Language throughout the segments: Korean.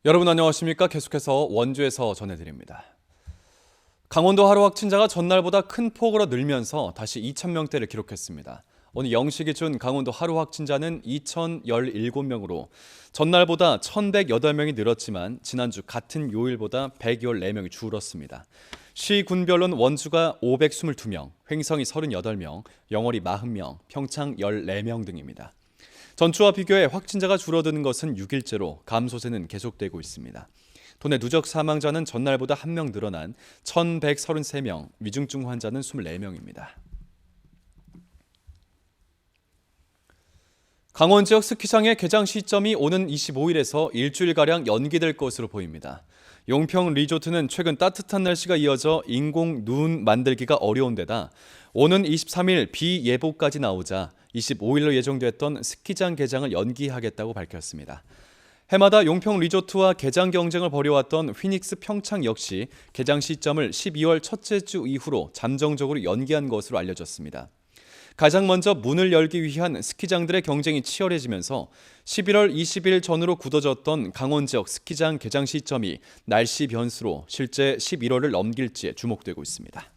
여러분 안녕하십니까? 계속해서 원주에서 전해드립니다. 강원도 하루 확진자가 전날보다 큰 폭으로 늘면서 다시 2,000명대를 기록했습니다. 오늘 0시 기준 강원도 하루 확진자는 2,017명으로 전날보다 1,108명이 늘었지만 지난주 같은 요일보다 114명이 줄었습니다. 시 군별로는 원주가 522명, 횡성이 38명, 영월이 40명, 평창 14명 등입니다. 전주와 비교해 확진자가 줄어드는 것은 6일째로 감소세는 계속되고 있습니다. 도내 누적 사망자는 전날보다 1명 늘어난 1,133명, 위중증 환자는 24명입니다. 강원 지역 스키장의 개장 시점이 오는 25일에서 일주일가량 연기될 것으로 보입니다. 용평 리조트는 최근 따뜻한 날씨가 이어져 인공 눈 만들기가 어려운 데다 오는 23일 비 예보까지 나오자 25일로 예정됐던 스키장 개장을 연기하겠다고 밝혔습니다. 해마다 용평 리조트와 개장 경쟁을 벌여왔던 휘닉스 평창 역시 개장 시점을 12월 첫째 주 이후로 잠정적으로 연기한 것으로 알려졌습니다. 가장 먼저 문을 열기 위한 스키장들의 경쟁이 치열해지면서 11월 20일 전후로 굳어졌던 강원 지역 스키장 개장 시점이 날씨 변수로 실제 11월을 넘길지에 주목되고 있습니다.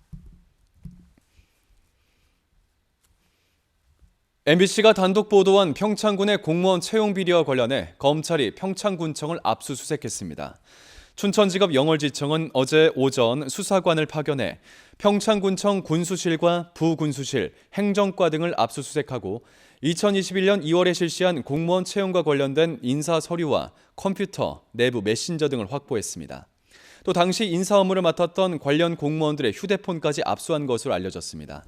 MBC가 단독 보도한 평창군의 공무원 채용 비리와 관련해 검찰이 평창군청을 압수수색했습니다. 춘천지검 영월지청은 어제 오전 수사관을 파견해 평창군청 군수실과 부군수실, 행정과 등을 압수수색하고 2021년 2월에 실시한 공무원 채용과 관련된 인사 서류와 컴퓨터, 내부 메신저 등을 확보했습니다. 또 당시 인사 업무를 맡았던 관련 공무원들의 휴대폰까지 압수한 것으로 알려졌습니다.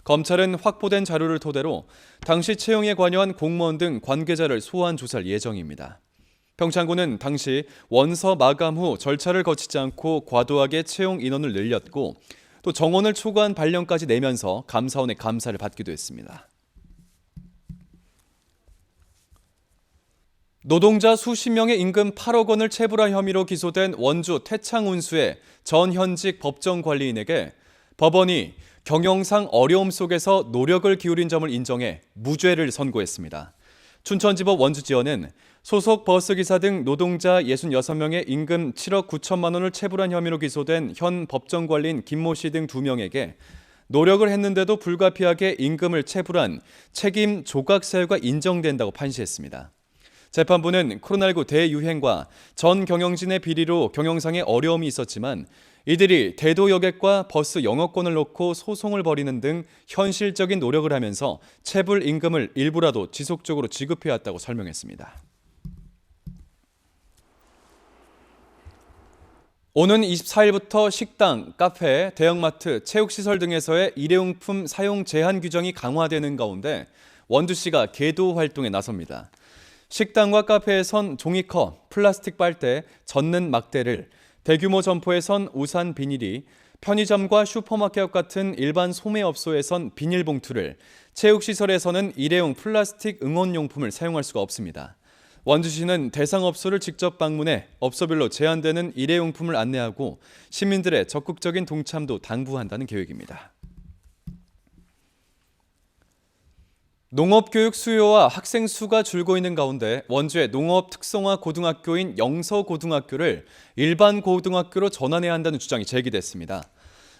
검찰은 확보된 자료를 토대로 당시 채용에 관여한 공무원 등 관계자를 소환 조사할 예정입니다. 평창군은 당시 원서 마감 후 절차를 거치지 않고 과도하게 채용 인원을 늘렸고 또 정원을 초과한 발령까지 내면서 감사원의 감사를 받기도 했습니다. 노동자 수십 명의 임금 8억 원을 체불한 혐의로 기소된 원주 태창운수의 전 현직 법정관리인에게 법원이 경영상 어려움 속에서 노력을 기울인 점을 인정해 무죄를 선고했습니다. 춘천지법 원주지원은 소속 버스기사 등 노동자 66명의 임금 7억 9천만 원을 체불한 혐의로 기소된 현 법정관리인 김모 씨 등 2명에게 노력을 했는데도 불가피하게 임금을 체불한 책임 조각 사유가 인정된다고 판시했습니다. 재판부는 코로나19 대유행과 전 경영진의 비리로 경영상의 어려움이 있었지만 이들이 대도 여객과 버스 영업권을 놓고 소송을 벌이는 등 현실적인 노력을 하면서 체불 임금을 일부라도 지속적으로 지급해왔다고 설명했습니다. 오는 24일부터 식당, 카페, 대형마트, 체육시설 등에서의 일회용품 사용 제한 규정이 강화되는 가운데 원주시가 계도 활동에 나섭니다. 식당과 카페에선 종이컵, 플라스틱 빨대, 젖는 막대를, 대규모 점포에선 우산 비닐이, 편의점과 슈퍼마켓 같은 일반 소매업소에선 비닐봉투를, 체육시설에서는 일회용 플라스틱 응원용품을 사용할 수가 없습니다. 원주시는 대상 업소를 직접 방문해 업소별로 제한되는 일회용품을 안내하고 시민들의 적극적인 동참도 당부한다는 계획입니다. 농업교육 수요와 학생 수가 줄고 있는 가운데 원주의 농업 특성화 고등학교인 영서고등학교를 일반 고등학교로 전환해야 한다는 주장이 제기됐습니다.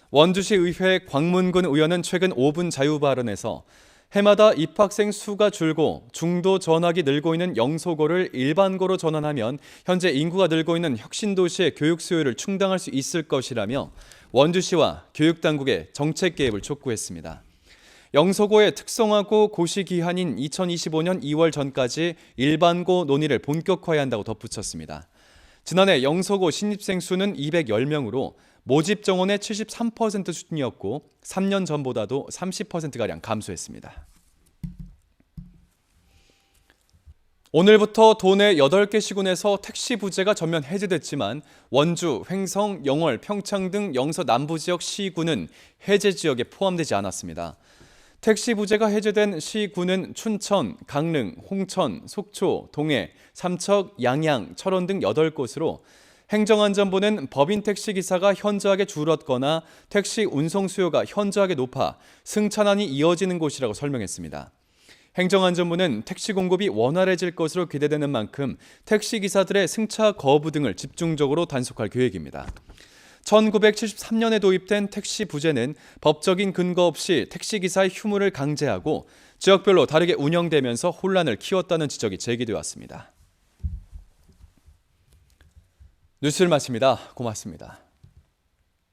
원주시 의회 광문근 의원은 최근 5분 자유 발언에서 해마다 입학생 수가 줄고 중도 전학이 늘고 있는 영서고를 일반고로 전환하면 현재 인구가 늘고 있는 혁신도시의 교육 수요를 충당할 수 있을 것이라며 원주시와 교육당국의 정책 개입을 촉구했습니다. 영서고의 특성화고 고시 기한인 2025년 2월 전까지 일반고 논의를 본격화해야 한다고 덧붙였습니다. 지난해 영서고 신입생 수는 210명으로 모집 정원의 73% 수준이었고 3년 전보다도 30%가량 감소했습니다. 오늘부터 도내 8개 시군에서 택시 부재가 전면 해제됐지만 원주, 횡성, 영월, 평창 등 영서 남부 지역 시군은 해제 지역에 포함되지 않았습니다. 택시 부재가 해제된 시군은 춘천, 강릉, 홍천, 속초, 동해, 삼척, 양양, 철원 등 8곳으로 행정안전부는 법인 택시기사가 현저하게 줄었거나 택시 운송 수요가 현저하게 높아 승차난이 이어지는 곳이라고 설명했습니다. 행정안전부는 택시 공급이 원활해질 것으로 기대되는 만큼 택시기사들의 승차 거부 등을 집중적으로 단속할 계획입니다. 1973년에 도입된 택시 부제는 법적인 근거 없이 택시기사의 휴무를 강제하고 지역별로 다르게 운영되면서 혼란을 키웠다는 지적이 제기되어 왔습니다. 뉴스를 마칩니다. 고맙습니다.